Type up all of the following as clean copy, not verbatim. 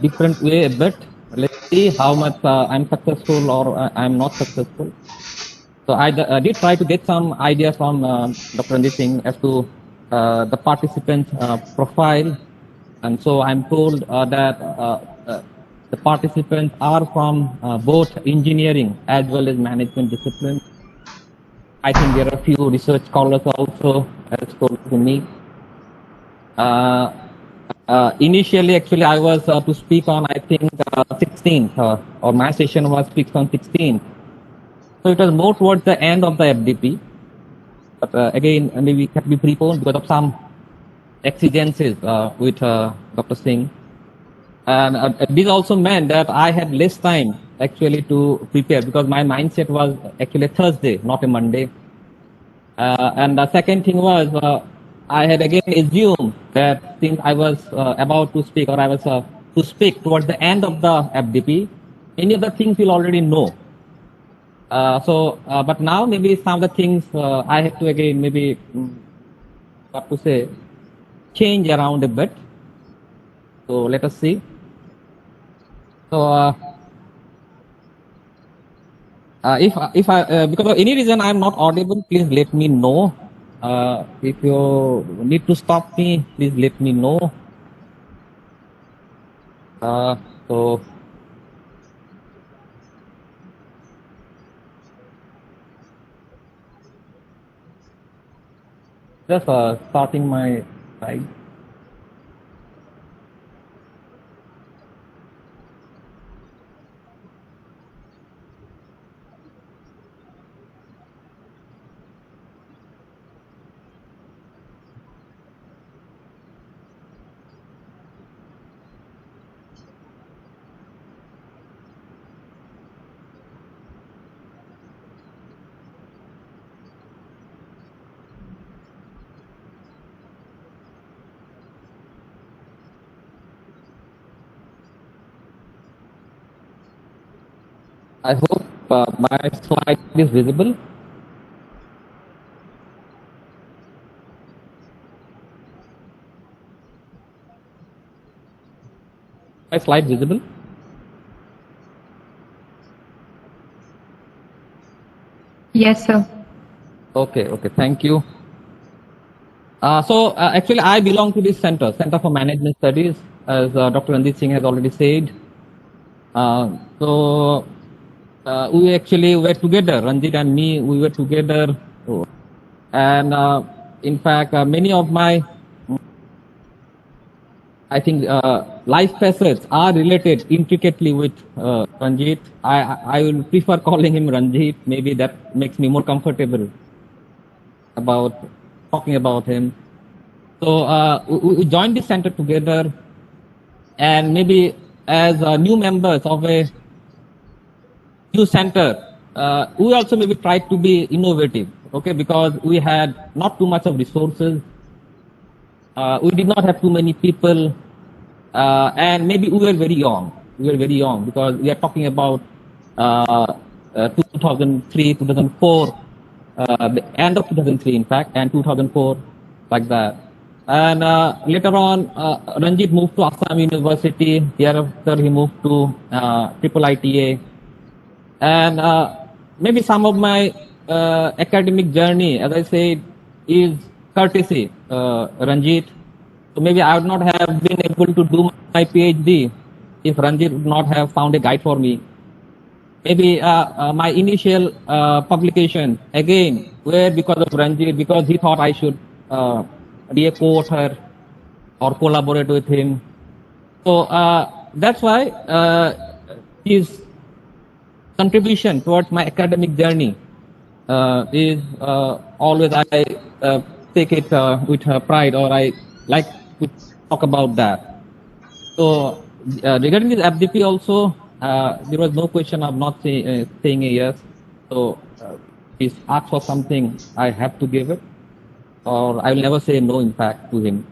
different way a bit. Let's see how much I'm successful or I'm not successful. So I did try to get some idea from Dr. Ranjit Singh as to the participant profile. And so I'm told that the participants are from both engineering as well as management disciplines. I think there are a few research scholars also, as told to me. Initially, actually, I was to speak on, I think, 16th, or my session was fixed on 16th. So it was more towards the end of the FDP. But again, maybe it can be preponed because of some exigencies with Dr. Singh. And this also meant that I had less time actually to prepare because my mindset was actually Thursday, not a Monday. And the second thing was I had again assumed that since I was about to speak or I was to speak towards the end of the FDP, any of the things you'll already know. But now maybe some of the things I have to again maybe, what to say, change around a bit. So let us see. So if I because of any reason I'm not audible, please let me know. If you need to stop me, please let me know. So just starting my slide. I hope my slide is visible. My slide visible? Yes, sir. Okay, thank you. So actually I belong to this Center for Management Studies, as Dr. Ranjit Singh has already said. So we actually were together, Ranjit and me, we were together. And in fact, many of my, I think, life facets are related intricately with Ranjit. I will prefer calling him Ranjit. Maybe that makes me more comfortable about talking about him. So we joined the center together, and maybe as new members of a new center, we also maybe tried to be innovative, okay, because we had not too much of resources. We did not have too many people, and maybe we were very young. We were very young because we are talking about 2003, 2004, the end of 2003, in fact, and 2004, like that. And later on, Ranjit moved to Assam University. Thereafter, he moved to Triple ITA. And maybe some of my academic journey, as I said, is courtesy, Ranjit. So maybe I would not have been able to do my PhD if Ranjit would not have found a guide for me. Maybe my initial publication, again, were because of Ranjit, because he thought I should be a co-author or collaborate with him. So that's why his contribution towards my academic journey is always I take it with pride, or I like to talk about that. So regarding this FDP also, there was no question of not saying a yes. So he's asked for something, I have to give it, or I will never say no, in fact, to him.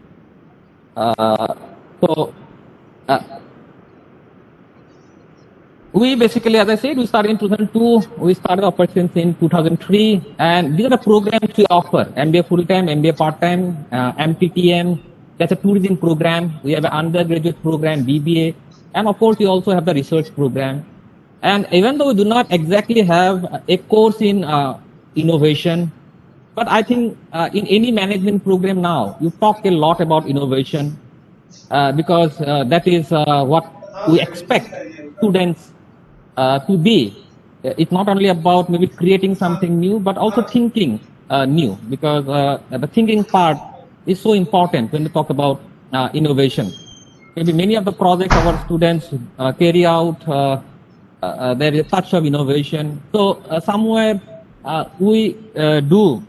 We basically, as I said, we started in 2002, we started operations in 2003, and these are the programs we offer: MBA full-time, MBA part-time, MTTM, that's a tourism program. We have an undergraduate program, BBA, And of course, we also have the research program. And even though we do not exactly have a course in innovation, but I think in any management program now, you talk a lot about innovation because that is what we expect students to be. It's not only about maybe creating something new, but also thinking new, because the thinking part is so important when we talk about innovation. Maybe many of the projects our students carry out, there is a touch of innovation. So somewhere we do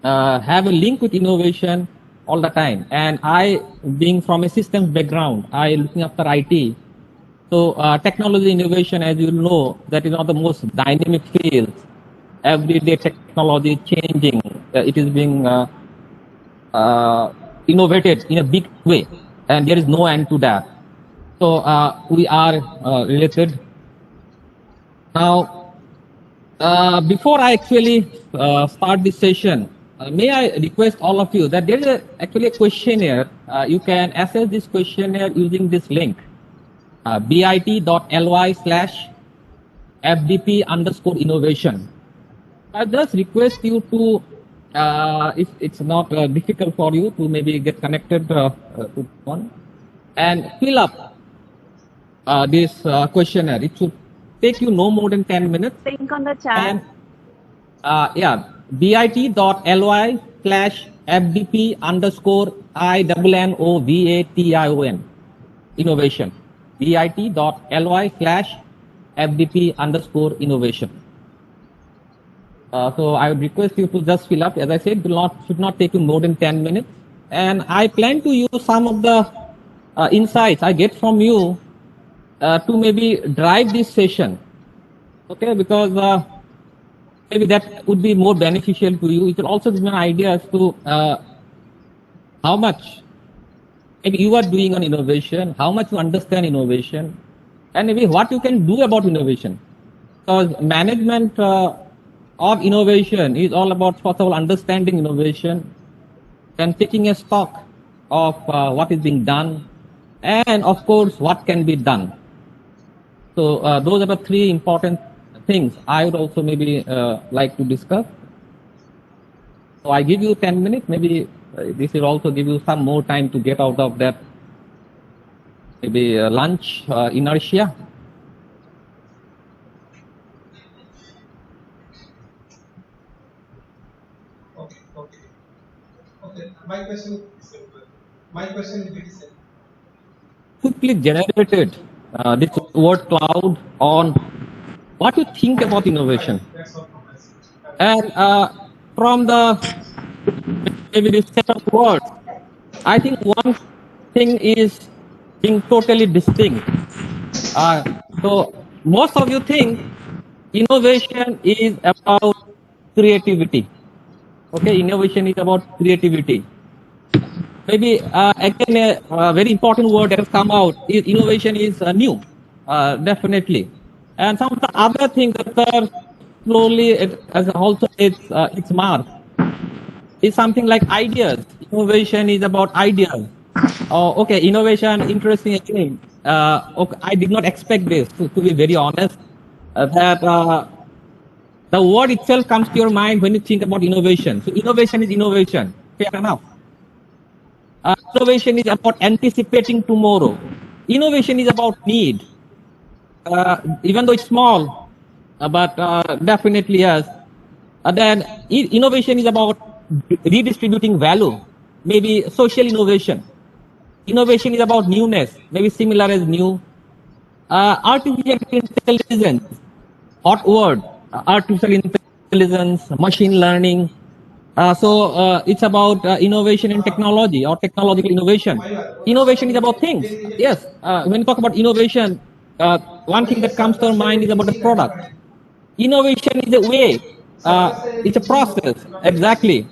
have a link with innovation all the time. And I, being from a systems background, I looking after IT. So technology innovation, as you know, that is one of the most dynamic fields. Every day technology is changing. It is being innovated in a big way, and there is no end to that. So we are related. Now, before I actually start this session, may I request all of you that there is actually a questionnaire. You can access this questionnaire using this link, bit.ly/FDP_innovation. I just request you to, if it's not difficult for you to maybe get connected to one, and fill up this questionnaire. It should take you no more than 10 minutes. Link on the chat. And yeah, bit.ly/FDP_INNOVATION innovation. bit.ly/FDP_innovation. So I would request you to just fill up. As I said, should not take you more than 10 minutes. And I plan to use some of the insights I get from you to maybe drive this session. Okay, because maybe that would be more beneficial to you. It will also give me an idea as to how much maybe you are doing on innovation, how much you understand innovation, and maybe what you can do about innovation. Because management of innovation is all about, first of all, understanding innovation and taking a stock of what is being done, and of course, what can be done. So those are the three important things I would also maybe like to discuss. So I give you 10 minutes. Maybe this will also give you some more time to get out of that maybe lunch inertia. Okay. My question is simple. Quickly generated this word cloud on what you think about innovation. And from the maybe this set of words, I think one thing is being totally distinct. So most of you think innovation is about creativity. Okay, innovation is about creativity. Maybe again a very important word that has come out is innovation is new, definitely. And some of the other things that are slowly as also its mark is something like ideas. Innovation is about ideas. Okay, innovation, interesting again. Okay, I did not expect this, to be very honest, that the word itself comes to your mind when you think about innovation. So innovation is innovation, fair enough. Innovation is about anticipating tomorrow. Innovation is about need. Even though it's small, but definitely yes. Then innovation is about redistributing value, maybe social innovation. Innovation is about newness, maybe similar as new. Artificial intelligence, hot word, artificial intelligence, machine learning. So it's about innovation in technology or technological innovation. Innovation is about things. Yes, when you talk about innovation, one thing that comes to our mind is about the product. Innovation is a way, it's a process, exactly.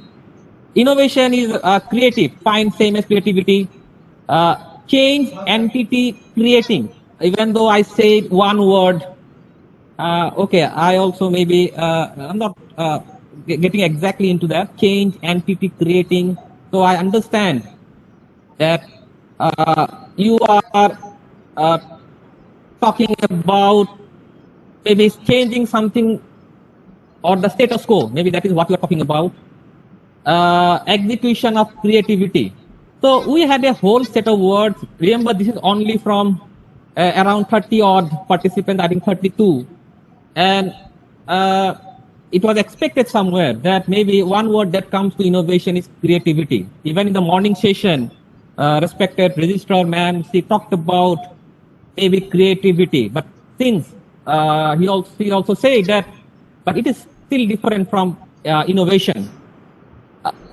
Innovation is creative, fine, same as creativity. Change, entity, creating. Even though I said one word, okay, I also maybe, I'm not getting exactly into that. Change, entity, creating. So I understand that you are talking about maybe changing something or the status quo. Maybe that is what you are talking about. Execution of creativity. So we had a whole set of words. Remember, this is only from around 30 odd participants, I think 32. And it was expected somewhere that maybe one word that comes to innovation is creativity. Even in the morning session, respected registrar ma'am, she talked about maybe creativity. But since he also said that, but it is still different from innovation.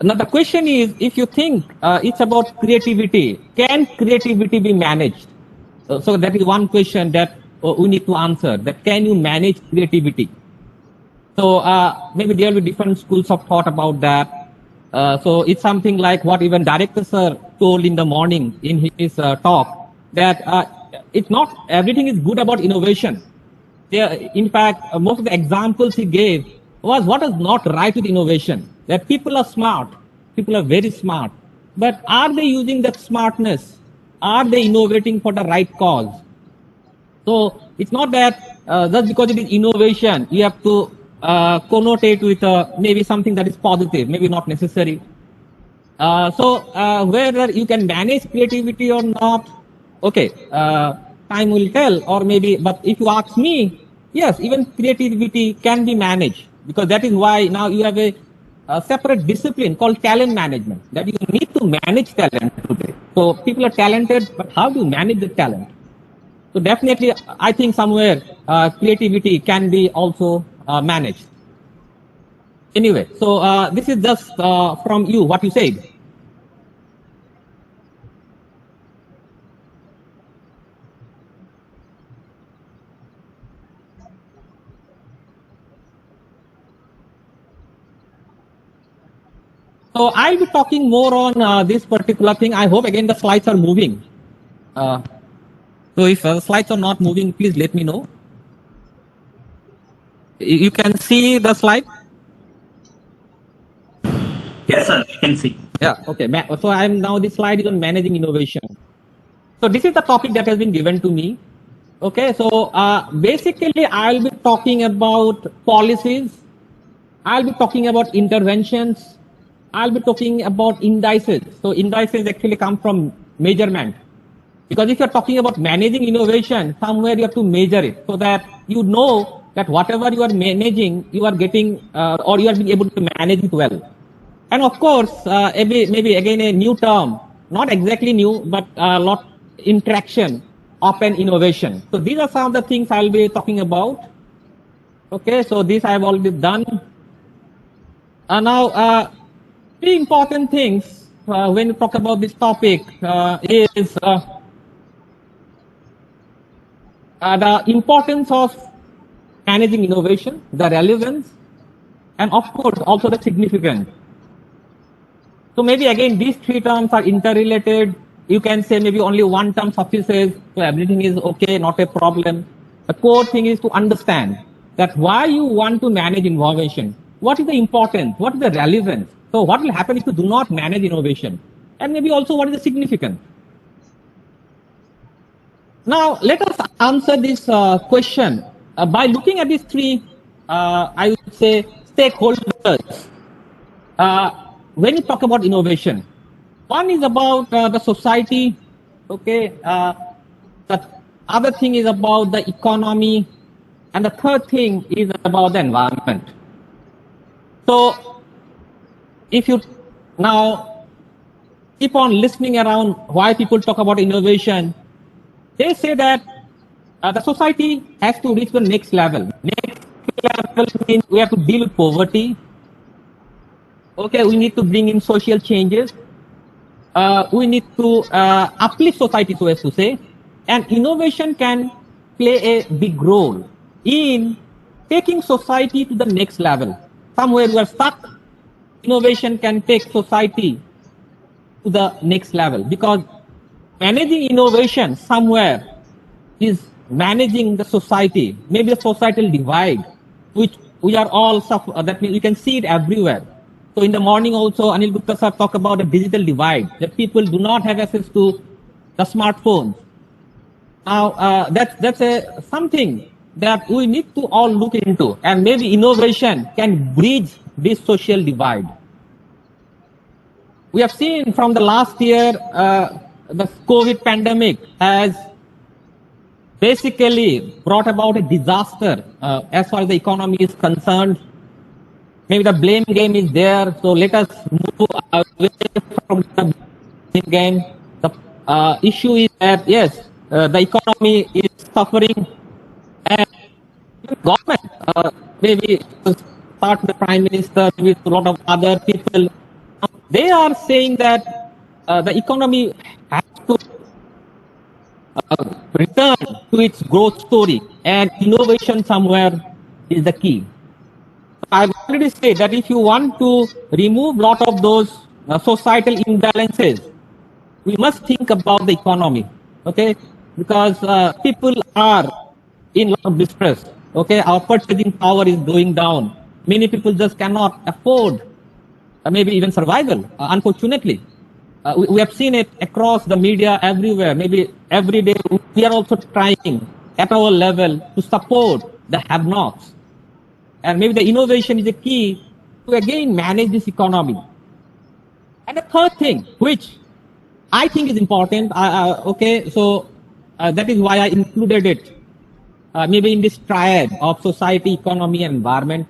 Now the question is, if you think it's about creativity, can creativity be managed? So that is one question that we need to answer. That can you manage creativity? So maybe there will be different schools of thought about that. So it's something like what even director sir told in the morning in his talk, that it's not everything is good about innovation. In fact, most of the examples he gave was what is not right with innovation. That people are smart, people are very smart, but are they using that smartness? Are they innovating for the right cause? So it's not that just because it is innovation, you have to connotate with maybe something that is positive, maybe not necessary. So whether you can manage creativity or not, okay, time will tell, or maybe, but if you ask me, yes, even creativity can be managed, because that is why now you have a separate discipline called talent management, that you need to manage talent today. So people are talented, but how do you manage the talent? So definitely, I think somewhere creativity can be also managed. Anyway, so this is just from you, what you said. So I'll be talking more on this particular thing. I hope again the slides are moving. So if the slides are not moving, please let me know. You can see the slide? Yes, sir, I can see. Yeah, okay. So I'm now, this slide is on managing innovation. So this is the topic that has been given to me. Okay, so basically I'll be talking about policies. I'll be talking about interventions. I'll be talking about indices. So indices actually come from measurement. Because if you're talking about managing innovation, somewhere you have to measure it so that you know that whatever you are managing, you are getting or you are being able to manage it well. And of course, maybe again a new term, not exactly new, but a lot interaction of an innovation. So these are some of the things I'll be talking about. Okay, so this I've already done. Now, three important things when you talk about this topic is the importance of managing innovation, the relevance, and of course also the significance. So maybe again these three terms are interrelated. You can say maybe only one term suffices, so everything is okay, not a problem. The core thing is to understand that why you want to manage innovation. What is the importance? What is the relevance? So what will happen if you do not manage innovation? And maybe also what is the significance? Now let us answer this question by looking at these three, I would say, stakeholders. When you talk about innovation, one is about the society, okay, the other thing is about the economy, and the third thing is about the environment. So if you now keep on listening around why people talk about innovation, they say that the society has to reach the next level. Next level means we have to deal with poverty. Okay, we need to bring in social changes. We need to uplift society, so as to say. And innovation can play a big role in taking society to the next level. Somewhere we are stuck, innovation can take society to the next level, because managing innovation somewhere is managing the society, maybe the societal divide, which we are all that means you can see it everywhere. So in the morning also, Anil Gupta sir talked about the digital divide, that people do not have access to the smartphones. Now, that's something that we need to all look into, and maybe innovation can bridge this social divide. We have seen from the last year, the COVID pandemic has basically brought about a disaster as far as the economy is concerned. Maybe the blame game is there, so let us move away from the blame game. The issue is that, yes, the economy is suffering, and government, maybe to start with the Prime Minister, with a lot of other people, they are saying that the economy has to return to its growth story, and innovation somewhere is the key. I've already said that if you want to remove a lot of those societal imbalances, we must think about the economy, okay? Because people are in a lot of distress, okay? Our purchasing power is going down. Many people just cannot afford maybe even survival, unfortunately. We have seen it across the media everywhere. Maybe every day we are also trying at our level to support the have-nots. And maybe the innovation is the key to again manage this economy. And the third thing, which I think is important, okay, so that is why I included it, maybe in this triad of society, economy, and environment.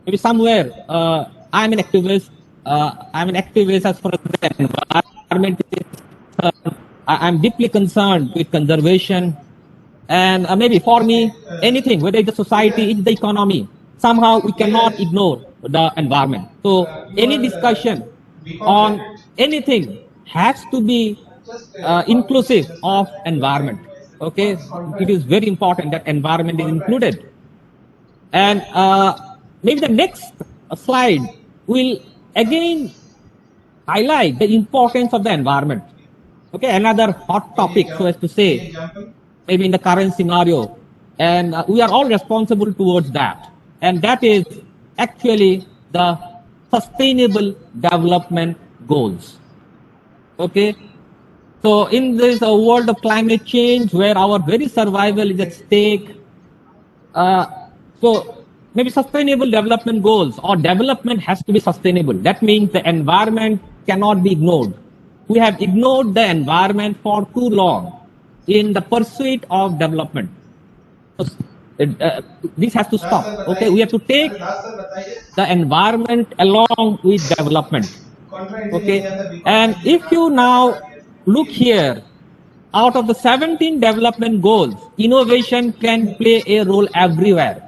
Maybe somewhere I'm an activist. I'm an activist as far as the environment is concerned. I'm deeply concerned with conservation. And maybe for me, anything, whether it's the society, it's the economy, somehow we cannot ignore the environment. So any discussion on anything has to be inclusive of environment. Okay, it is very important that environment is included. And maybe the next slide will again highlight the importance of the environment. Okay, another hot topic, so as to say, maybe in the current scenario, and we are all responsible towards that. And that is actually the sustainable development goals. Okay, so in this world of climate change, where our very survival is at stake, so maybe sustainable development goals or development has to be sustainable. That means the environment cannot be ignored. We have ignored the environment for too long in the pursuit of development. So, this has to stop. Okay, we have to take the environment along with development. Okay, and if you now look here, out of the 17 development goals, innovation can play a role everywhere.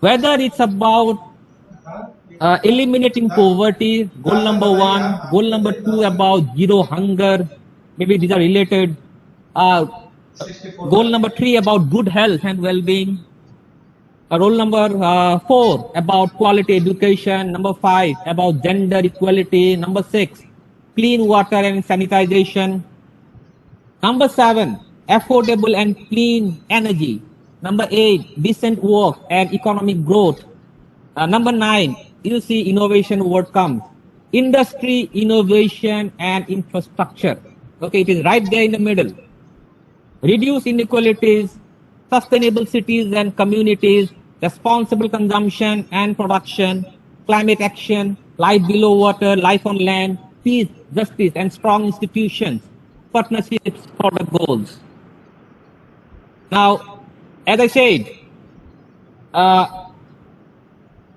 Whether it's about eliminating poverty, goal number 1, goal number 2 about zero hunger, maybe these are related. Goal number 3 about good health and well-being. Goal number 4 about quality education. Number 5 about gender equality. Number 6, clean water and sanitization. Number 7, affordable and clean energy. Number 8, decent work and economic growth. Number 9, you see innovation word comes. Industry, innovation and infrastructure. Okay, it is right there in the middle. Reduce inequalities, sustainable cities and communities, responsible consumption and production, climate action, life below water, life on land, peace, justice and strong institutions, partnerships for the goals. Now, as I said,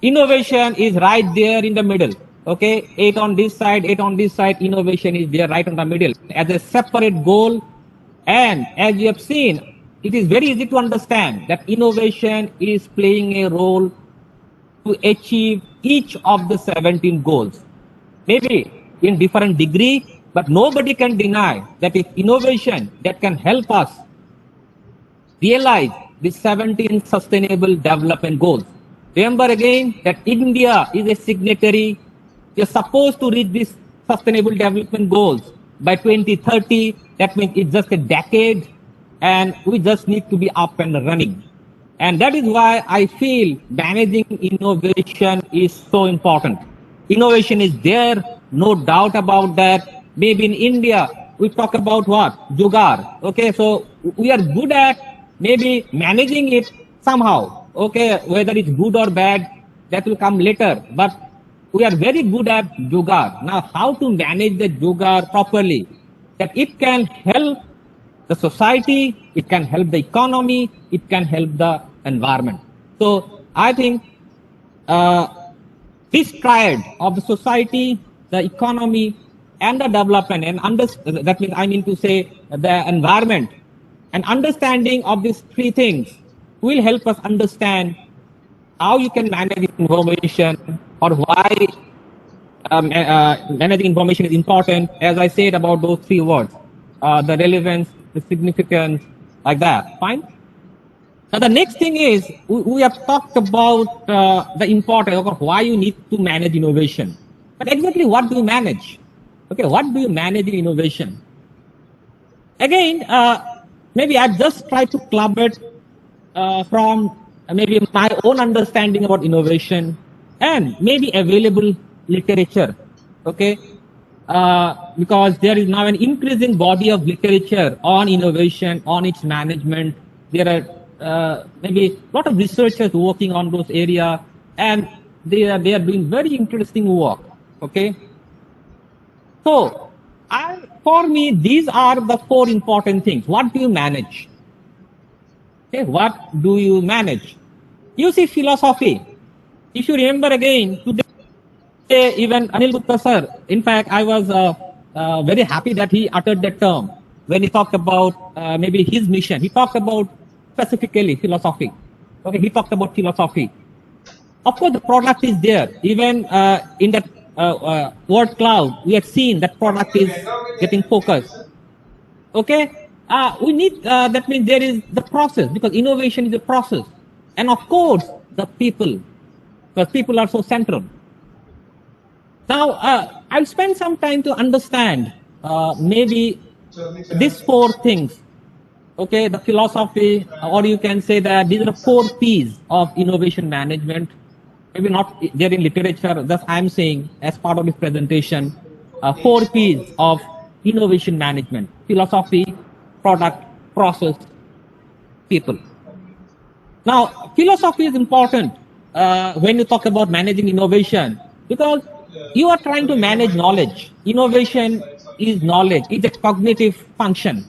innovation is right there in the middle. Okay, 8 on this side, 8 on this side, innovation is there right on the middle as a separate goal. And as you have seen, it is very easy to understand that innovation is playing a role to achieve each of the 17 goals. Maybe in different degree, but nobody can deny that it's innovation that can help us realize the 17 sustainable development goals. Remember again that India is a signatory. We are supposed to reach these sustainable development goals by 2030. That means it's just a decade, and we just need to be up and running. And that is why I feel managing innovation is so important. Innovation is there, no doubt about that. Maybe in India, we talk about what? Jugaad. Okay, so we are good at maybe managing it somehow. Okay, whether it's good or bad, that will come later. But we are very good at Jugaad. Now, how to manage the Jugaad properly? That it can help the society, it can help the economy, it can help the environment. So I think this triad of the society, the economy, and the development, and that means I mean to say the environment, and understanding of these three things will help us understand how you can manage information or why managing information is important. As I said about those three words, the relevance, the significance, like that. Fine. Now the next thing is we have talked about the importance of why you need to manage innovation. But exactly what do you manage? Okay, what do you manage in innovation? Again, maybe I just try to club it from maybe my own understanding about innovation and maybe available literature. Okay, because there is now an increasing body of literature on innovation, on its management. There are maybe a lot of researchers working on those areas, and they are doing very interesting work. Okay, so for me, these are the four important things. What do you manage? Okay, what do you manage? You see philosophy. If you remember again, today even Anil Gupta sir, in fact, I was very happy that he uttered that term when he talked about maybe his mission. He talked about specifically philosophy. Okay, he talked about philosophy. Of course, the product is there. Even in that word cloud, we have seen that product is getting focused. Okay, we need, that means there is the process, because innovation is a process. And of course, the people, because people are so central. Now, I'll spend some time to understand maybe these four things. Okay, the philosophy, or you can say that these are the four P's of innovation management. Maybe not there in literature, thus I'm saying as part of this presentation, four P's of innovation management: philosophy, product, process, people. Now, philosophy is important when you talk about managing innovation, because you are trying to manage knowledge. Innovation is knowledge, it's a cognitive function.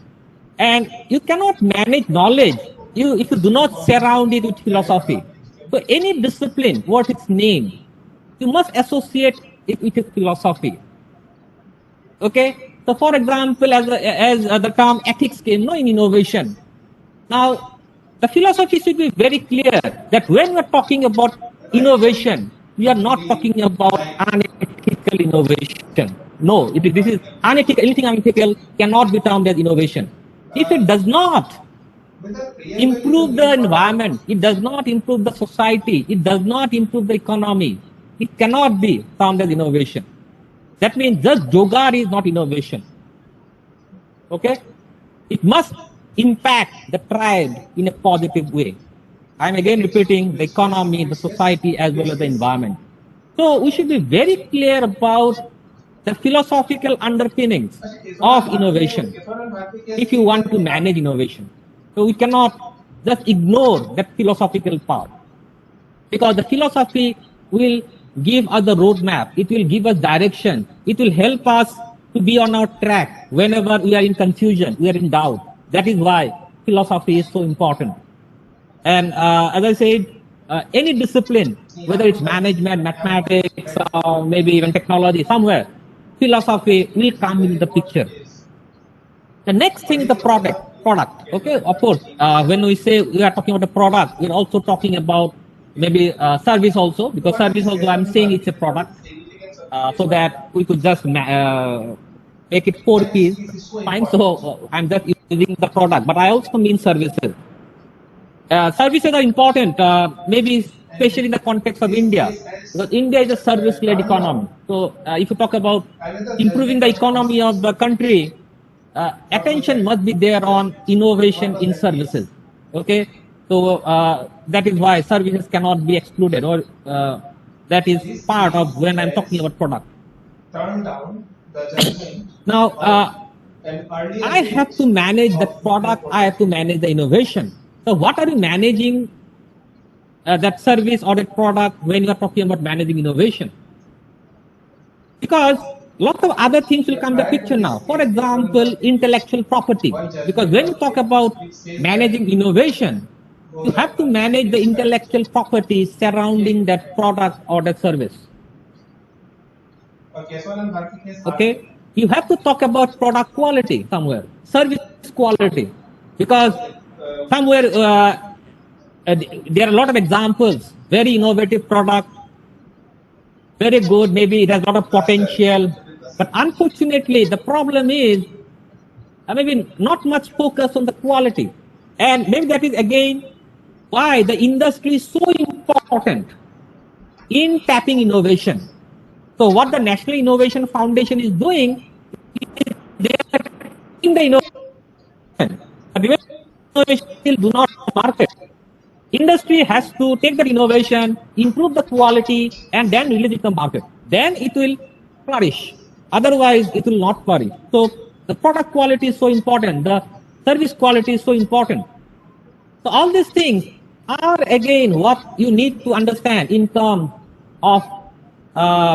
And you cannot manage knowledge if you do not surround it with philosophy. So any discipline, what its name, you must associate it with its philosophy. Okay? So for example, as the term ethics came in innovation. Now, the philosophy should be very clear that when we are talking about innovation, we are not talking about unethical innovation. No, this is unethical. Anything unethical cannot be termed as innovation. If it does not improve the environment, it does not improve the society, it does not improve the economy, it cannot be termed as innovation. That means just Jugaad is not innovation. Okay? It must impact the tribe in a positive way. I'm again repeating, the economy, the society, as well as the environment. So we should be very clear about the philosophical underpinnings of innovation if you want to manage innovation. So we cannot just ignore that philosophical part, because the philosophy will give us the roadmap, it will give us direction, it will help us to be on our track whenever we are in confusion, we are in doubt. That is why philosophy is so important. And as I said, any discipline, whether it's management, mathematics, or maybe even technology, somewhere, philosophy will come into the picture. The next thing is the product. Okay, of course, when we say we are talking about a product, we're also talking about maybe service also, because service also I'm saying it's a product, so that we could just make it 4 P's. Fine, so I'm just using the product, but I also mean services. Services are important, maybe especially in the context of India, because India is a service-led economy. So if you talk about improving the economy of the country, attention must be there on innovation in services. Okay, so that is why services cannot be excluded, or that is part of when I'm talking about product. Turn down the judgment. Now, And earlier I have to manage the product, I have to manage the innovation. So what are you managing that service or that product when you are talking about managing innovation? Because lots of other things will come to the picture now. For example, intellectual property. Because when you talk about managing innovation, you have to manage the intellectual property surrounding that product or that service. Okay? You have to talk about product quality somewhere, service quality. Because somewhere there are a lot of examples, very innovative product, very good, maybe it has a lot of potential. But unfortunately, the problem is maybe not much focus on the quality. And maybe that is again why the industry is so important in tapping innovation. So what the National Innovation Foundation is doing is they are taking the innovation. But innovation still do not market. Industry has to take that innovation, improve the quality, and then release it to the market. Then it will flourish. Otherwise, it will not flourish. So the product quality is so important. The service quality is so important. So all these things are again what you need to understand in terms of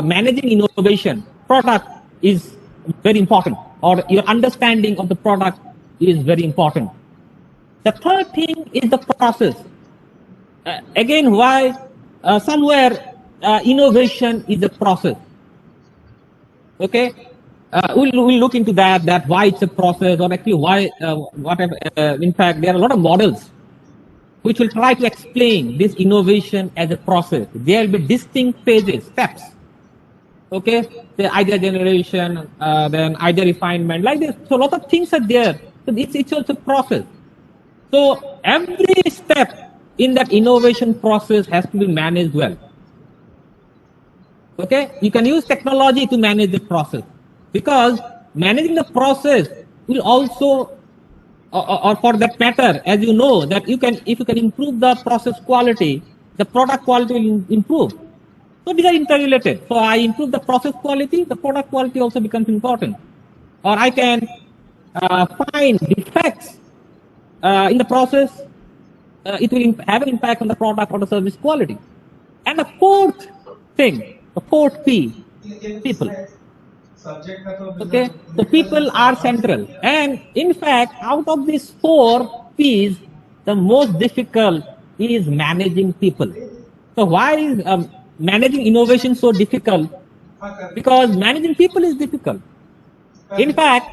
managing innovation. Product is very important, or your understanding of the product is very important. The third thing is the process. Again, why somewhere innovation is a process. Okay, we'll look into that why it's a process, or actually why whatever. In fact, there are a lot of models which will try to explain this innovation as a process. There will be distinct phases, steps. Okay, the idea generation, then idea refinement, like this. So a lot of things are there. So it's also a process. So every step in that innovation process has to be managed well. Okay, you can use technology to manage the process, because managing the process will also, or for that matter, as you know, that you can, if you can improve the process quality, the product quality will improve. So these are interrelated. So I improve the process quality, the product quality also becomes important. Or I can find defects in the process, it will have an impact on the product or the service quality. And the fourth thing, the fourth P, people. Okay, so people are central. And in fact, out of these four P's, the most difficult is managing people. So why is managing innovation so difficult? Because managing people is difficult. In fact,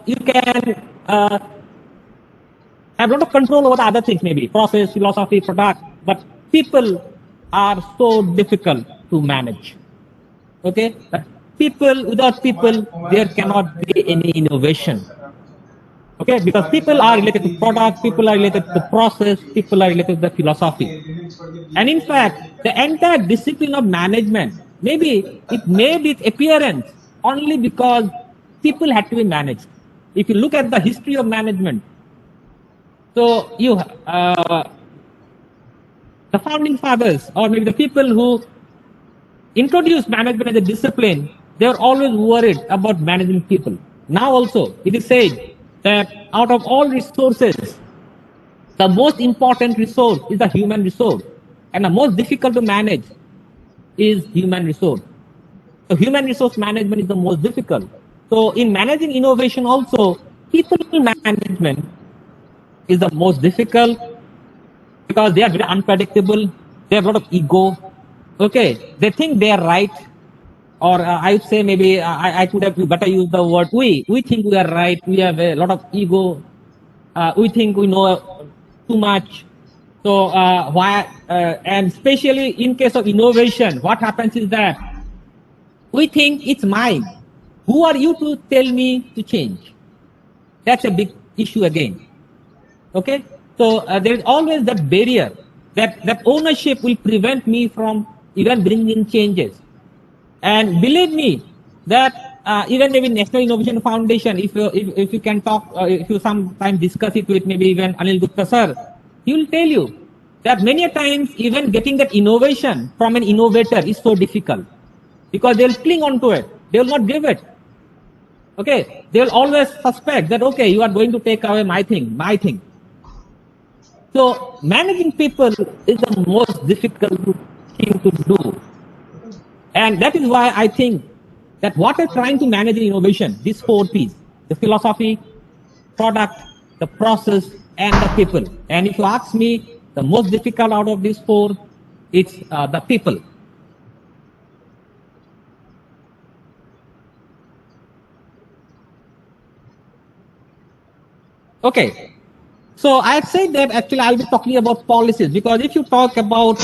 you can have a lot of control over the other things, maybe process, philosophy, product, but people are so difficult to manage. Okay, but people, without people, there cannot be any innovation. Okay, because people are related to product, people are related to process, people are related to the philosophy. And in fact, the entire discipline of management, maybe it made its appearance only because people had to be managed. If you look at the history of management, so you, the founding fathers, or maybe the people who introduced management as a discipline, they are always worried about managing people. Now also, it is said that out of all resources, the most important resource is the human resource, and the most difficult to manage is human resource. So human resource management is the most difficult. So in managing innovation also, people management is the most difficult, because they are very unpredictable. They have a lot of ego. Okay, they think they are right, or I would say maybe I could have better used the word we. We think we are right. We have a lot of ego. We think we know too much. So and especially in case of innovation, what happens is that we think it's mine. Who are you to tell me to change? That's a big issue again. Okay, so there is always that barrier, that ownership will prevent me from even bringing changes. And believe me, that even maybe National Innovation Foundation, if you can talk, if you sometimes discuss it with maybe even Anil Gupta sir, he will tell you that many a times even getting that innovation from an innovator is so difficult, because they'll cling on to it. They will not give it. Okay, they will always suspect that, okay, you are going to take away my thing. So managing people is the most difficult thing to do. And that is why I think that what we're trying to manage in innovation, these four P's, the philosophy, product, the process, and the people. And if you ask me, the most difficult out of these four, it's the people. Okay. So I said that actually I'll be talking about policies, because if you talk about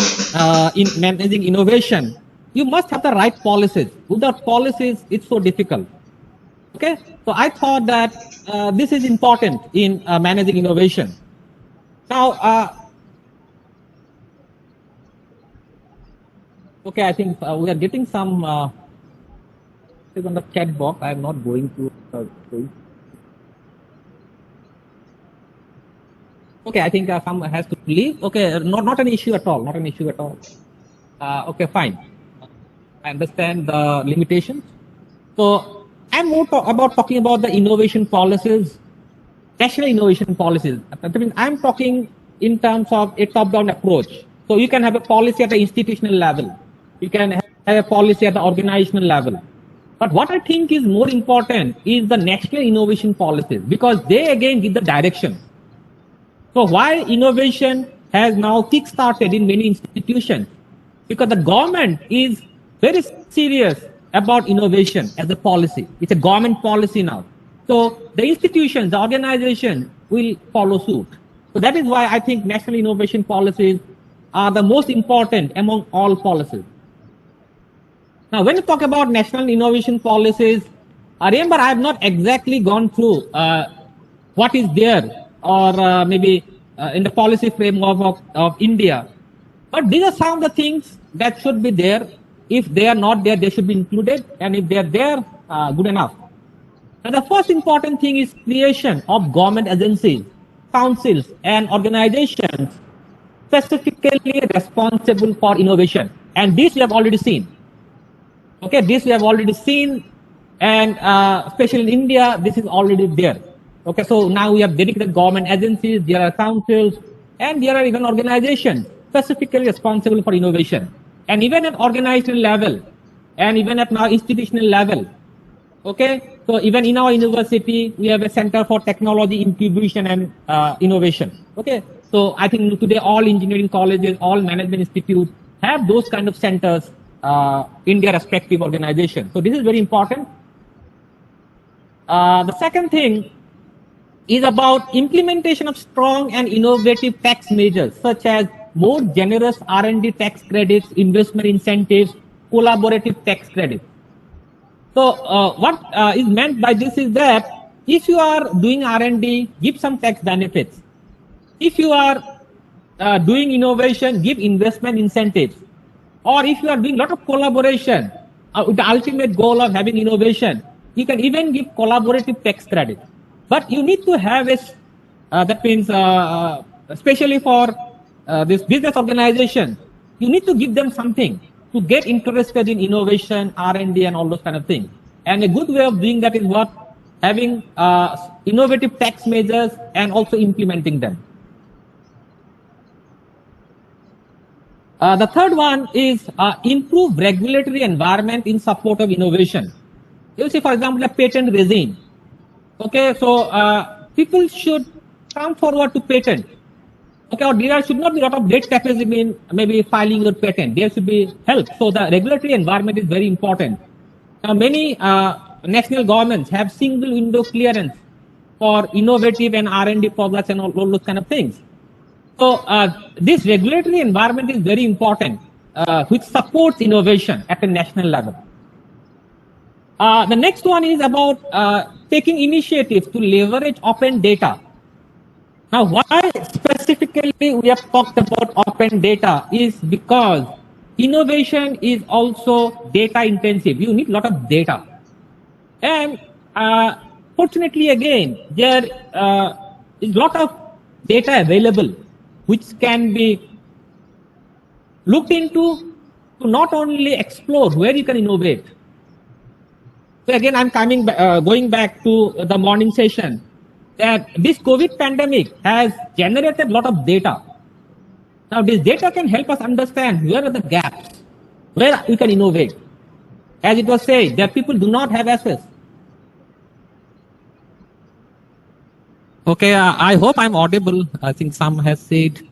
in managing innovation, you must have the right policies. Without policies, it's so difficult. Okay. So I thought that this is important in managing innovation. Now, okay, I think we are getting some is on the chat box. I am not going to. Okay, I think some has to leave. Okay, not an issue at all. Not an issue at all. Okay, fine. I understand the limitations. So I'm more about talking about the innovation policies, national innovation policies. I mean, I'm talking in terms of a top-down approach. So you can have a policy at the institutional level. You can have a policy at the organizational level. But what I think is more important is the national innovation policies, because they again give the direction. So why innovation has now kick-started in many institutions? Because the government is very serious about innovation as a policy. It's a government policy now. So the institutions, the organization will follow suit. So that is why I think national innovation policies are the most important among all policies. Now, when you talk about national innovation policies, remember I have not exactly gone through what is there or maybe in the policy framework of India. But these are some of the things that should be there. If they are not there, they should be included. And if they are there, good enough. Now, the first important thing is creation of government agencies, councils, and organizations specifically responsible for innovation. And this we have already seen. Okay, this we have already seen. And especially in India, this is already there. Okay, so now we have dedicated government agencies, there are councils, and there are even organizations specifically responsible for innovation. And even at organizational level, and even at now institutional level. Okay, so even in our university, we have a Center for Technology Incubation and Innovation. Okay, so I think today all engineering colleges, all management institutes have those kind of centers in their respective organizations. So this is very important. The second thing is about implementation of strong and innovative tax measures, such as more generous R&D tax credits, investment incentives, collaborative tax credits. So what is meant by this is that if you are doing R&D, give some tax benefits. If you are doing innovation, give investment incentives. Or if you are doing a lot of collaboration with the ultimate goal of having innovation, you can even give collaborative tax credit. But you need to have a, that means especially for this business organization, you need to give them something to get interested in innovation, R&D, and all those kind of things. And a good way of doing that is what? Having innovative tax measures and also implementing them. The third one is improve regulatory environment in support of innovation. You see, for example, a patent regime. Okay, so people should come forward to patent. Okay, or there should not be a lot of debt capacity in maybe filing your patent. There should be help. So the regulatory environment is very important. Now, many national governments have single window clearance for innovative and R&D products and all those kind of things. So this regulatory environment is very important, which supports innovation at a national level. The next one is about taking initiatives to leverage open data. Now, why specifically we have talked about open data is because innovation is also data intensive. You need a lot of data. And fortunately, again, there is a lot of data available which can be looked into to not only explore where you can innovate. So again, I'm going back to the morning session, that this COVID pandemic has generated a lot of data. Now, this data can help us understand where are the gaps, where we can innovate. As it was said, that people do not have access. Okay, I hope I'm audible. I think some has said.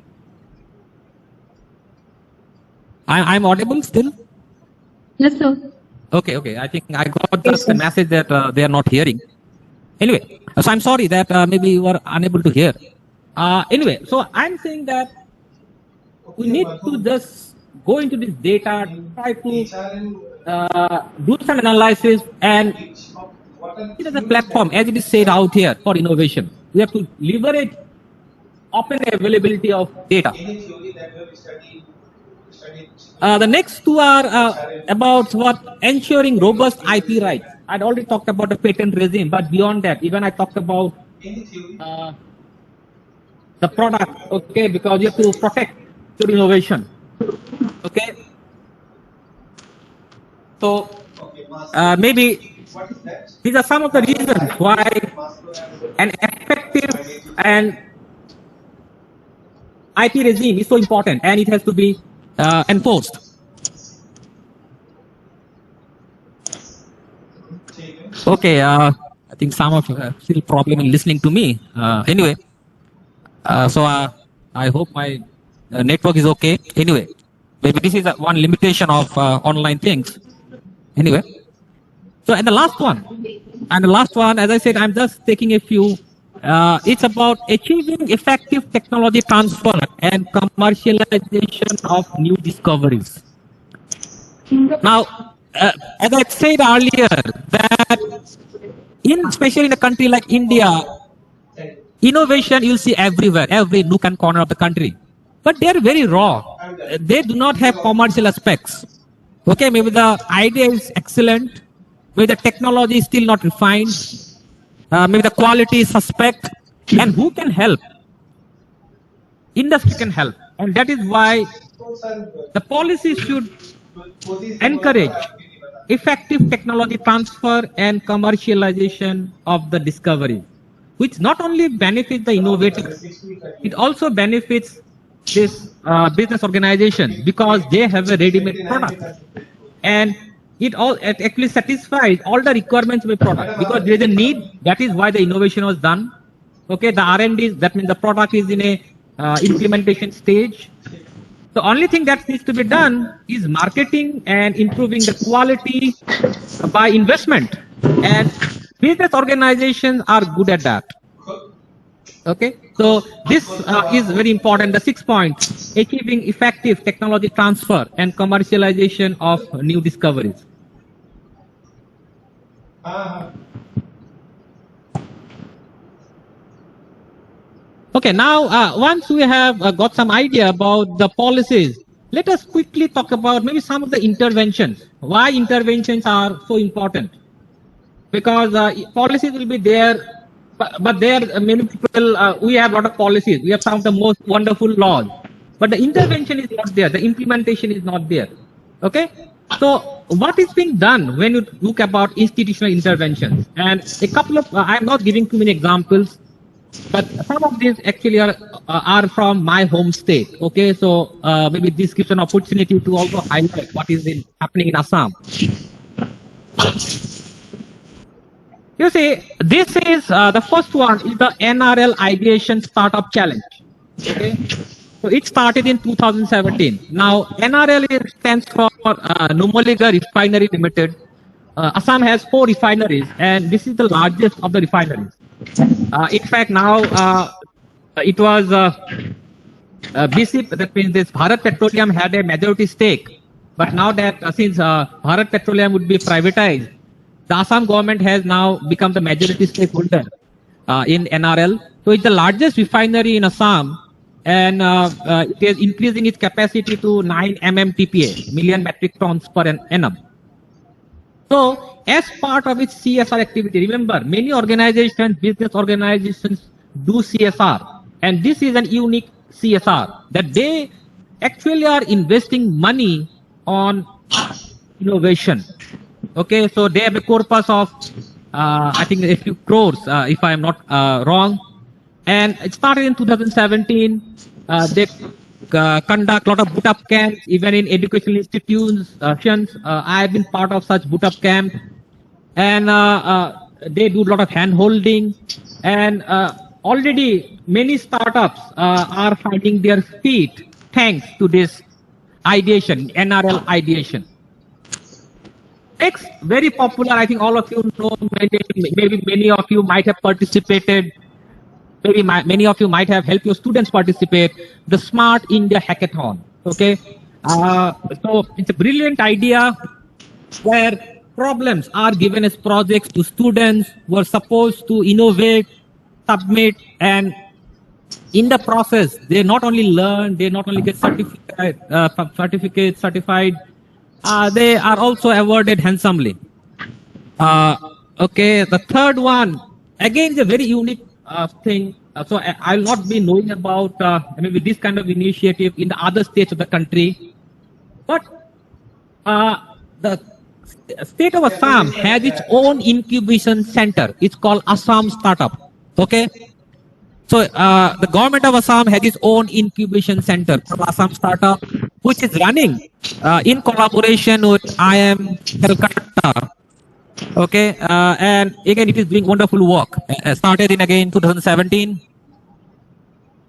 I'm audible still? Yes, sir. Okay. I think I got the message that they are not hearing. Anyway, so I'm sorry that maybe you were unable to hear. Anyway, so I'm saying that we need to just go into this data, try to do some analysis, and it is a platform, as it is said out here, for innovation. We have to leverage open availability of data. The next two are about what ensuring robust IP rights. I'd already talked about the patent regime, but beyond that, even I talked about the product, okay, because you have to protect your innovation, okay. So maybe these are some of the reasons why an effective and IP regime is so important, and it has to be enforced. Okay, I think some of still problem in listening to me. Anyway, so I hope my network is okay. Anyway, maybe this is one limitation of online things. Anyway, so and the last one, as I said, I'm just taking a few. It's about achieving effective technology transfer and commercialization of new discoveries. Now, as I said earlier, that especially in a country like India, innovation you'll see everywhere, every nook and corner of the country. But they're very raw. They do not have commercial aspects. Okay, maybe the idea is excellent, maybe the technology is still not refined, maybe the quality is suspect, and who can help? Industry can help. And that is why the policy should encourage effective technology transfer and commercialization of the discovery, which not only benefits the innovators, it also benefits this business organization, because they have a ready-made product, and it actually satisfies all the requirements of a product, because there is a need. That is why the innovation was done. Okay, the R&D, that means the product is in a implementation stage. The only thing that needs to be done is marketing and improving the quality by investment. And business organizations are good at that. Okay, so this is very important. The 6th point, achieving effective technology transfer and commercialization of new discoveries. Okay, now once we have got some idea about the policies, let us quickly talk about maybe some of the interventions. Why interventions are so important? Because policies will be there, but there many people, we have a lot of policies. We have some of the most wonderful laws, but the intervention is not there. The implementation is not there. Okay, so what is being done when you look about institutional interventions? And a couple of, I'm not giving too many examples, but some of these actually are from my home state. Okay, so maybe this gives an opportunity to also highlight what is happening in Assam. You see, this is the first one is the NRL Ideation Startup Challenge. Okay, so it started in 2017. Now NRL stands for Numaligarh Refinery Limited. Assam has 4 refineries, and this is the largest of the refineries. In fact, now it was BC, that means this Bharat Petroleum had a majority stake, but now that since Bharat Petroleum would be privatized, the Assam government has now become the majority stakeholder in NRL. So it's the largest refinery in Assam, and it is increasing its capacity to 9 MMTPA, million metric tons per annum. So, as part of its CSR activity, remember, many organizations, business organizations do CSR, and this is an unique CSR, that they actually are investing money on innovation. Okay, so they have a corpus of, I think, a few crores, if I am not wrong. And it started in 2017. They conduct a lot of boot up camps, even in educational institutions. I have been part of such boot up camps. And they do a lot of hand holding. And already many startups are finding their feet thanks to this ideation, NRL ideation. It's very popular. I think all of you know, maybe many of you might have participated. Maybe many of you might have helped your students participate. The Smart India Hackathon. Okay. So it's a brilliant idea where problems are given as projects to students who are supposed to innovate, submit, and in the process, they not only learn, they not only get certificates, certified, they are also awarded handsomely. Okay, the third one, again, is a very unique thing. So I'll not be knowing about maybe this kind of initiative in the other states of the country. But the state of Assam has its own incubation center. It's called Assam Startup. Okay. So the government of Assam has its own incubation center, Assam Startup, which is running in collaboration with IIM Calcutta. Okay, and again, it is doing wonderful work. Started in again 2017.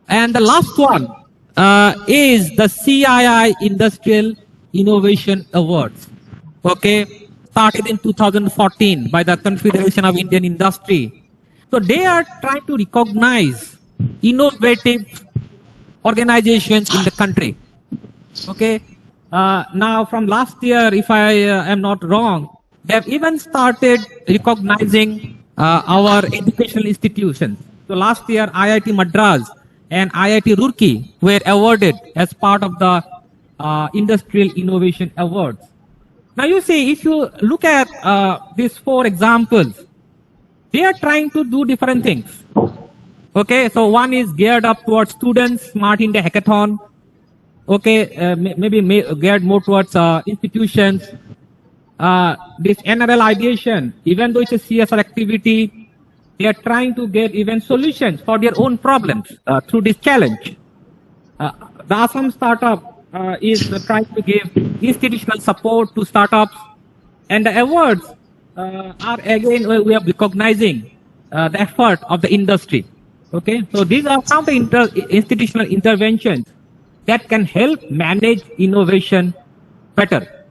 And the last one is the CII Industrial Innovation Awards. Okay, started in 2014 by the Confederation of Indian Industry. So they are trying to recognize innovative organizations in the country. Okay. Now from last year, if I am not wrong, they have even started recognizing our educational institutions. So last year, IIT Madras and IIT Roorkee were awarded as part of the Industrial Innovation Awards. Now you see, if you look at these four examples, they are trying to do different things. Okay, so one is geared up towards students, Smart India Hackathon. Okay, maybe geared more towards institutions. This NRL ideation, even though it's a CSR activity, they are trying to get even solutions for their own problems through this challenge. The Assam Startup is trying to give institutional support to startups, and the awards are again we are recognizing the effort of the industry. Okay, so these are some of the institutional interventions that can help manage innovation better.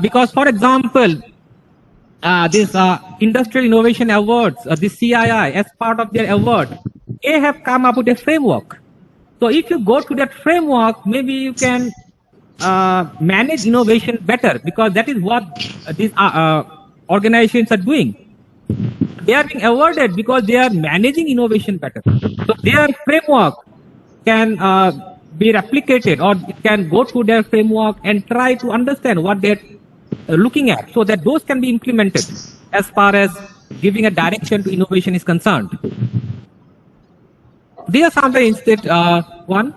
Because, for example, this Industrial Innovation Awards, the CII, as part of their award, they have come up with a framework. So if you go to that framework, maybe you can manage innovation better, because that is what these organizations are doing. They are being awarded because they are managing innovation better. So their framework can be replicated, or it can go through their framework and try to understand what they're looking at, so that those can be implemented as far as giving a direction to innovation is concerned. These are some of the instead one.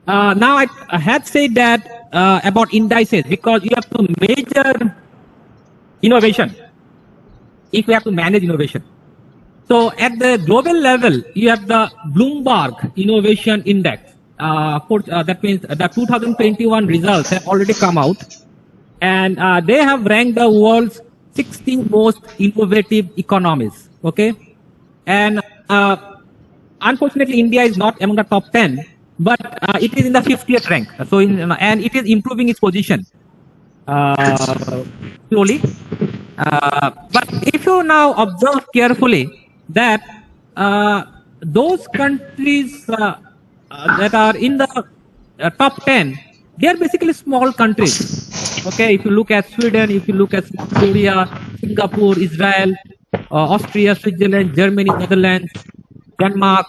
Now I had said that about indices, because you have to measure innovation if you have to manage innovation. So at the global level, you have the Bloomberg Innovation Index. That means the 2021 results have already come out, and they have ranked the world's 60 most innovative economies. Okay, and unfortunately, India is not among the top 10, but it is in the 50th rank. So, and it is improving its position slowly. But if you now observe carefully that those countries that are in the top 10, they are basically small countries. Okay, if you look at Sweden, if you look at South Korea, Singapore, Israel, Austria, Switzerland, Germany, Netherlands, Denmark.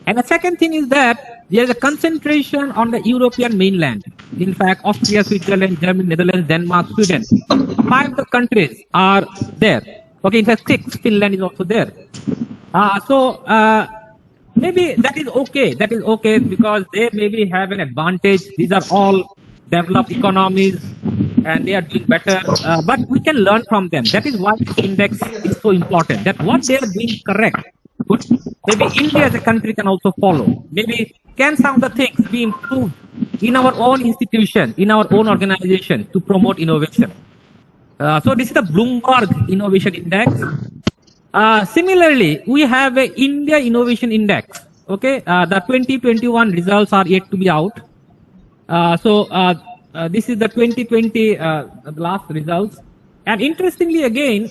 And the second thing is that there is a concentration on the European mainland. In fact, Austria, Switzerland, Germany, Netherlands, Denmark, Sweden. 5 of the countries are there. Okay, in fact 6, Finland is also there. Maybe that is okay. That is okay, because they maybe have an advantage. These are all developed economies. and they are doing better. But we can learn from them. That is why this index is so important. That what they are doing correct, good. Maybe India as a country can also follow. Maybe can some of the things be improved in our own institution, in our own organization to promote innovation. So this is the Bloomberg Innovation Index. Similarly, we have a India Innovation Index. Okay, the 2021 results are yet to be out. This is the 2020 the last results. And interestingly, again,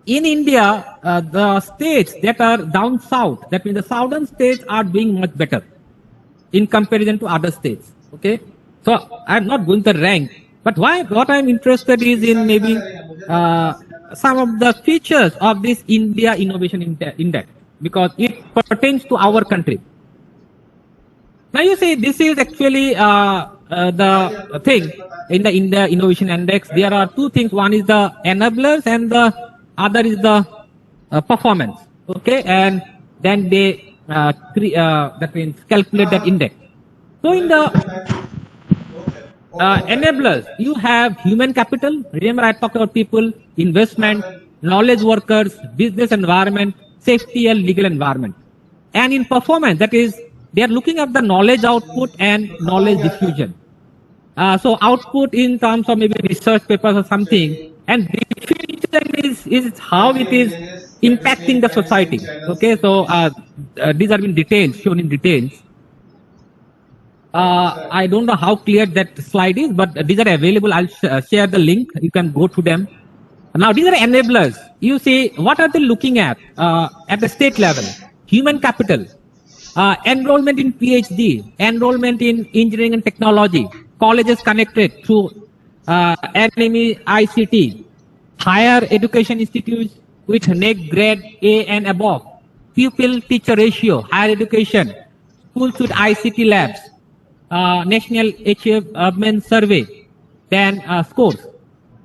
in India, the states that are down south, that means the southern states are doing much better in comparison to other states. Okay, so I'm not going to rank, but what I'm interested is in maybe some of the features of this India Innovation Index because it pertains to our country. Now you say this is actually the thing in the India Innovation Index. There are two things. One is the enablers and the other is the performance. Okay, and then they that means calculate that index. So in the enablers, you have human capital. Remember I talked about people, investment, knowledge workers, business environment, safety and legal environment. And in performance, that is, they are looking at the knowledge output and knowledge diffusion. So output in terms of maybe research papers or something, and diffusion is how it is impacting the society. Okay, so these are in details, shown in details. I don't know how clear that slide is, but these are available. I'll share the link. You can go to them. Now, these are enablers. You see, what are they looking at the state level? Human capital, enrollment in PhD, enrollment in engineering and technology, colleges connected through NME ICT, higher education institutes with NEC grade A and above, pupil-teacher ratio, higher education, schools with ICT labs, National Achievement Survey, then scores.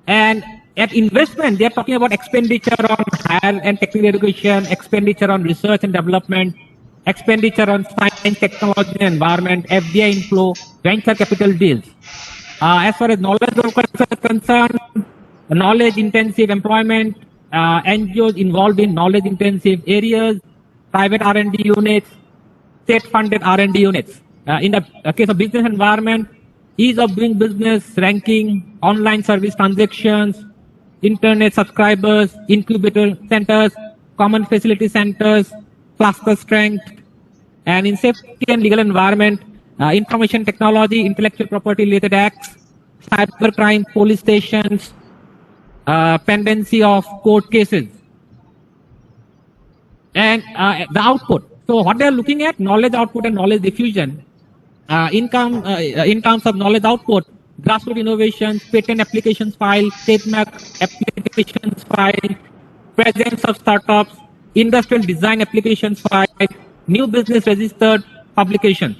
And at investment, they are talking about expenditure on higher and technical education, expenditure on research and development, expenditure on science, technology and environment, FDI inflow, venture capital deals. As far as knowledge workers are concerned, knowledge intensive employment, NGOs involved in knowledge intensive areas, private R&D units, state funded R&D units. In the case of business environment, ease of doing business, ranking, online service transactions, internet subscribers, incubator centers, common facility centers, cluster strength, and in safety and legal environment, information technology, intellectual property related acts, cybercrime, police stations, pendency of court cases, and the output. So what they are looking at, knowledge output and knowledge diffusion. In terms of knowledge output, grassroots innovations, patent applications file, trademark applications file, presence of startups, industrial design applications file, new business registered publications.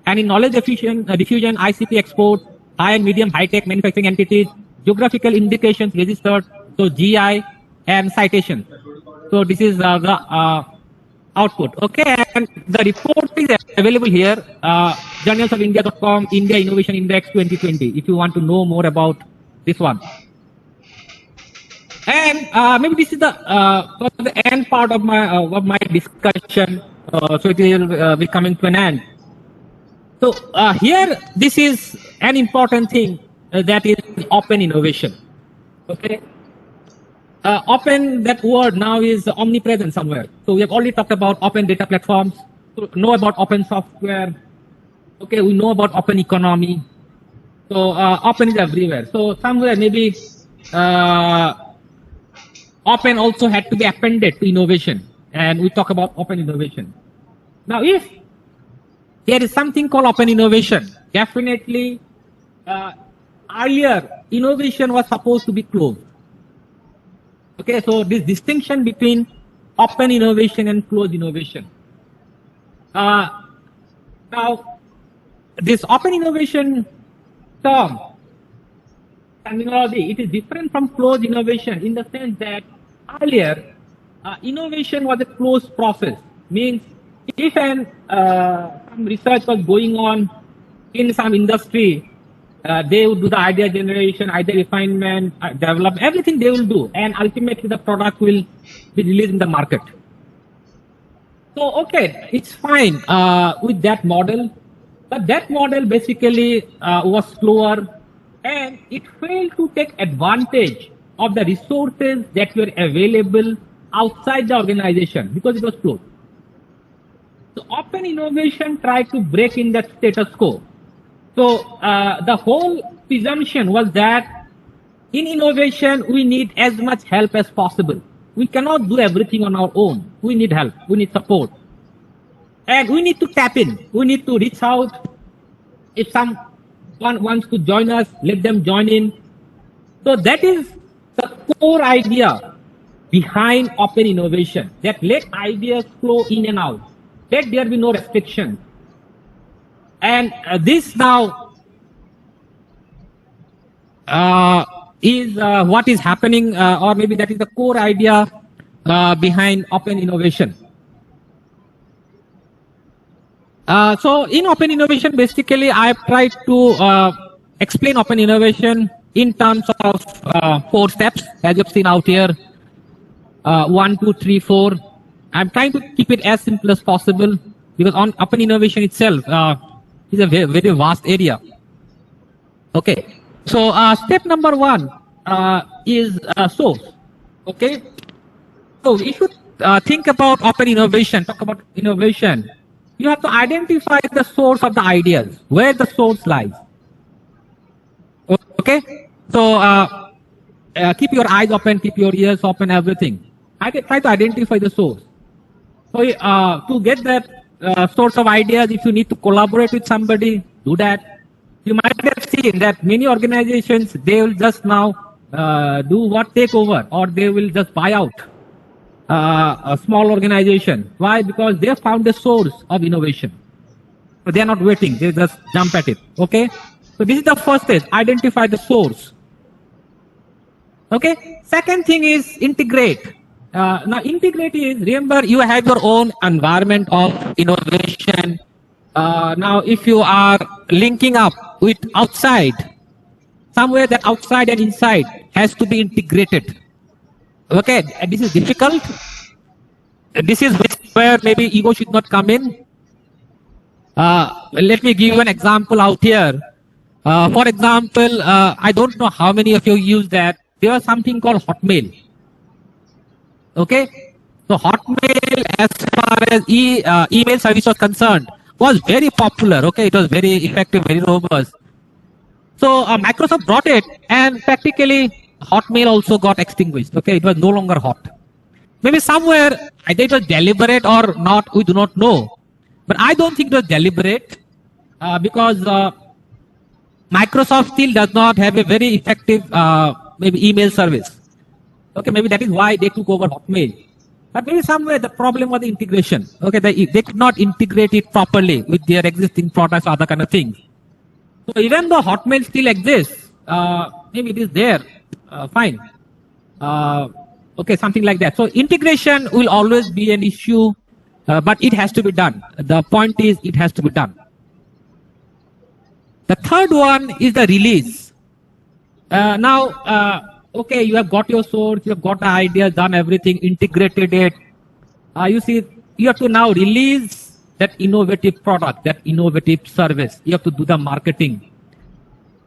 And in knowledge diffusion, ICT export, high and medium high-tech manufacturing entities, geographical indications registered, so GI and citation. So this is the output. Okay, and the report is available here, journalsofindia.com, India Innovation Index 2020, if you want to know more about this one. And maybe this is the end part of my discussion, so it will be coming to an end. So here, this is an important thing that is open innovation. Okay. Open, that word now is omnipresent somewhere. So we have already talked about open data platforms, to know about open software. Okay, we know about open economy. So open is everywhere. So somewhere maybe open also had to be appended to innovation. And we talk about open innovation. Now if there is something called open innovation, definitely earlier innovation was supposed to be closed. Okay, so this distinction between open innovation and closed innovation. Now, this open innovation term, terminology, it is different from closed innovation in the sense that earlier, innovation was a closed process. Means if some research was going on in some industry They will do the idea generation, idea refinement, develop, everything they will do. And ultimately the product will be released in the market. So, okay, it's fine with that model. But that model basically was slower and it failed to take advantage of the resources that were available outside the organization because it was closed. So open innovation tried to break in that status quo. So the whole presumption was that in innovation, we need as much help as possible. We cannot do everything on our own. We need help. We need support. And we need to tap in. We need to reach out. If someone wants to join us, let them join in. So that is the core idea behind open innovation, that let ideas flow in and out. Let there be no restriction. And this now is what is happening, or maybe that is the core idea behind open innovation. So in open innovation, basically, I've tried to explain open innovation in terms of 4 steps, as you've seen out here. 1, 2, 3, 4. I'm trying to keep it as simple as possible because on open innovation itself is a very, very vast area. Okay. So step number 1 is source. Okay. So if you think about open innovation, talk about innovation, you have to identify the source of the ideas, where the source lies. Okay? So keep your eyes open, keep your ears open, everything. Try to identify the source. So to get that source of ideas, if you need to collaborate with somebody, do that. You might have seen that many organizations, they will just now do what takeover, or they will just buy out a small organization. Why? Because they have found the source of innovation. So they are not waiting, they just jump at it. Okay? So this is the first stage, identify the source. Okay? Second thing is integrate. Now integrate is, remember, you have your own environment of innovation. Now if you are linking up with outside, somewhere that outside and inside has to be integrated. Okay, and this is difficult. This is where maybe ego should not come in. Let me give you an example out here. For example, I don't know how many of you use that. There was something called Hotmail. Okay, so Hotmail, as far as email service was concerned, was very popular. Okay, it was very effective, very robust. So Microsoft brought it, and practically Hotmail also got extinguished. Okay, it was no longer hot. Maybe somewhere either it was deliberate or not, we do not know. But I don't think it was deliberate because Microsoft still does not have a very effective maybe email service. Okay, maybe that is why they took over Hotmail. But maybe somewhere the problem was the integration. Okay, they could not integrate it properly with their existing products or other kind of things. So even though Hotmail still exists, maybe it is there, fine. Okay, something like that. So integration will always be an issue, but it has to be done. The point is, it has to be done. The third one is the release. Now, okay, you have got your source, you have got the idea, done everything, integrated it. You see, you have to now release that innovative product, that innovative service. You have to do the marketing.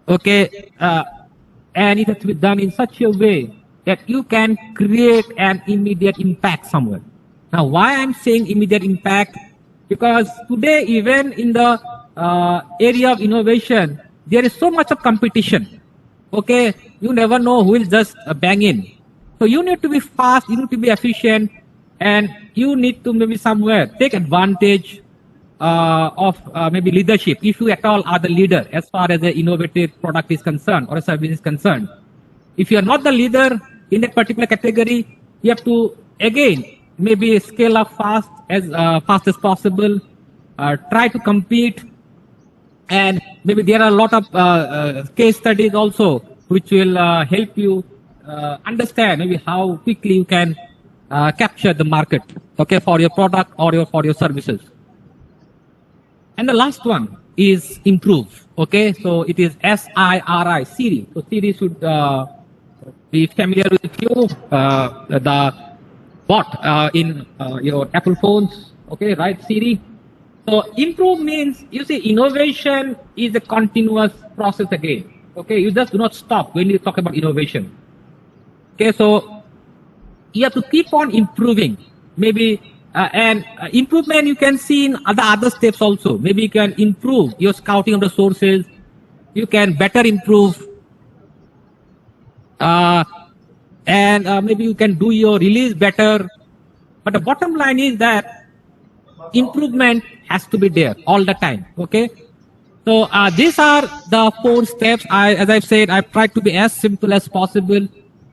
Okay, and it has to be done in such a way that you can create an immediate impact somewhere. Now, why I'm saying immediate impact? Because today, even in the area of innovation, there is so much of competition. Okay, you never know who will just bang in. So you need to be fast, you need to be efficient, and you need to maybe somewhere take advantage of maybe leadership, if you at all are the leader as far as the innovative product is concerned or a service is concerned. If you are not the leader in a particular category, you have to again maybe scale up fast as possible, try to compete, and maybe there are a lot of case studies also which will help you understand maybe how quickly you can capture the market, okay, for your product or for your services. And the last one is improve. Okay, so it is SIRI, Siri. So Siri should be familiar with you. The bot in your Apple phones. Okay, right, Siri. So improve means, you see, innovation is a continuous process again. Okay, you just do not stop when you talk about innovation. Okay, so you have to keep on improving. Maybe and improvement you can see in other steps also. Maybe you can improve your scouting of the sources. You can better improve, and maybe you can do your release better. But the bottom line is that improvement has to be there all the time. Okay. So these are the 4 steps. As I've said, I've tried to be as simple as possible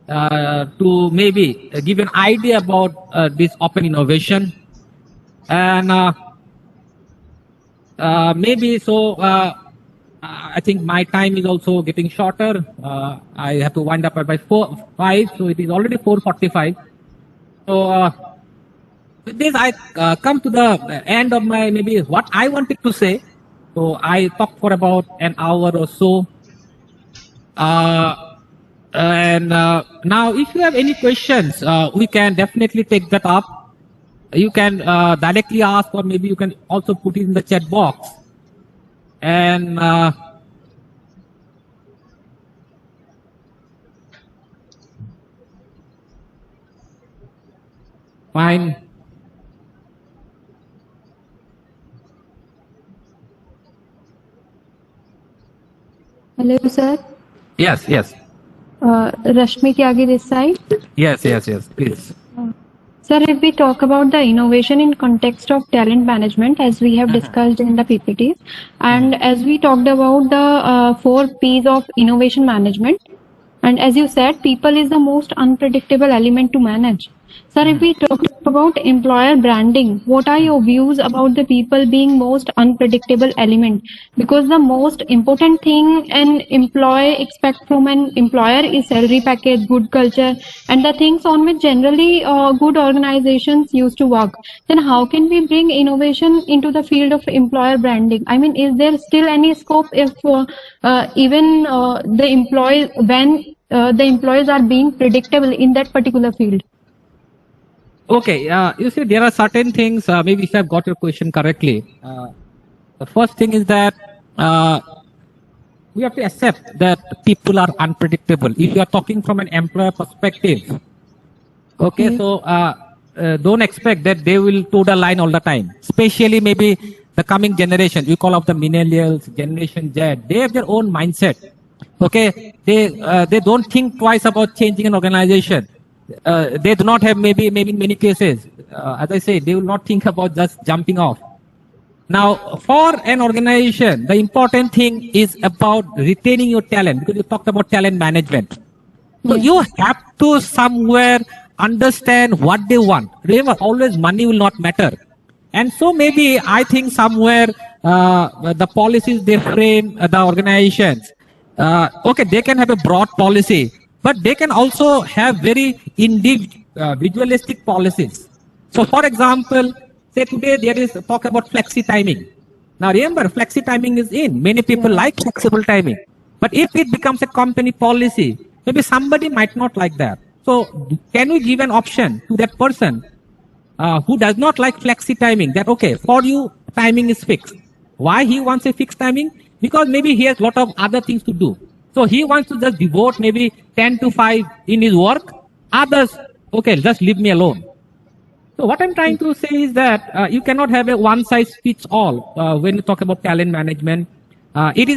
to maybe give an idea about this open innovation. And maybe so I think my time is also getting shorter. I have to wind up by 5, so it is already 4:45. So with this, I come to the end of my maybe what I wanted to say. So I talked for about an hour or so. And now, if you have any questions, we can definitely take that up. You can directly ask, or maybe you can also put it in the chat box. And fine. Hello, sir. Yes, yes. Rashmi Tyagi this side. Yes, please. Sir, if we talk about the innovation in context of talent management, as we have discussed in the PPTs, and as we talked about the 4 P's of innovation management, and as you said, people is the most unpredictable element to manage. Sir, if we talk about employer branding, what are your views about the people being most unpredictable element? Because the most important thing an employee expect from an employer is salary package, good culture, and the things on which generally good organizations used to work. Then how can we bring innovation into the field of employer branding? I mean, is there still any scope if even the employees, when the employees are being predictable in that particular field? Okay, you see, there are certain things, maybe if I've got your question correctly. The first thing is that we have to accept that people are unpredictable. If you are talking from an employer perspective, okay, so don't expect that they will toe the line all the time. Especially maybe the coming generation, we call up the millennials, Generation Z, they have their own mindset. Okay, they don't think twice about changing an organization. They do not have maybe in many cases, as I say, they will not think about just jumping off. Now, for an organization, the important thing is about retaining your talent, because you talked about talent management. So you have to somewhere understand what they want. Remember, always money will not matter. And so maybe I think somewhere the policies they frame, the organizations, okay, they can have a broad policy, but they can also have very individualistic policies. So for example, say today there is talk about flexi timing. Now remember, flexi timing is in. Many people like flexible timing. But if it becomes a company policy, maybe somebody might not like that. So can we give an option to that person who does not like flexi timing, that okay, for you timing is fixed. Why he wants a fixed timing? Because maybe he has a lot of other things to do. So he wants to just devote maybe 10 to 5 in his work. Others, okay, just leave me alone. So what I'm trying to say is that you cannot have a one size fits all when you talk about talent management. It is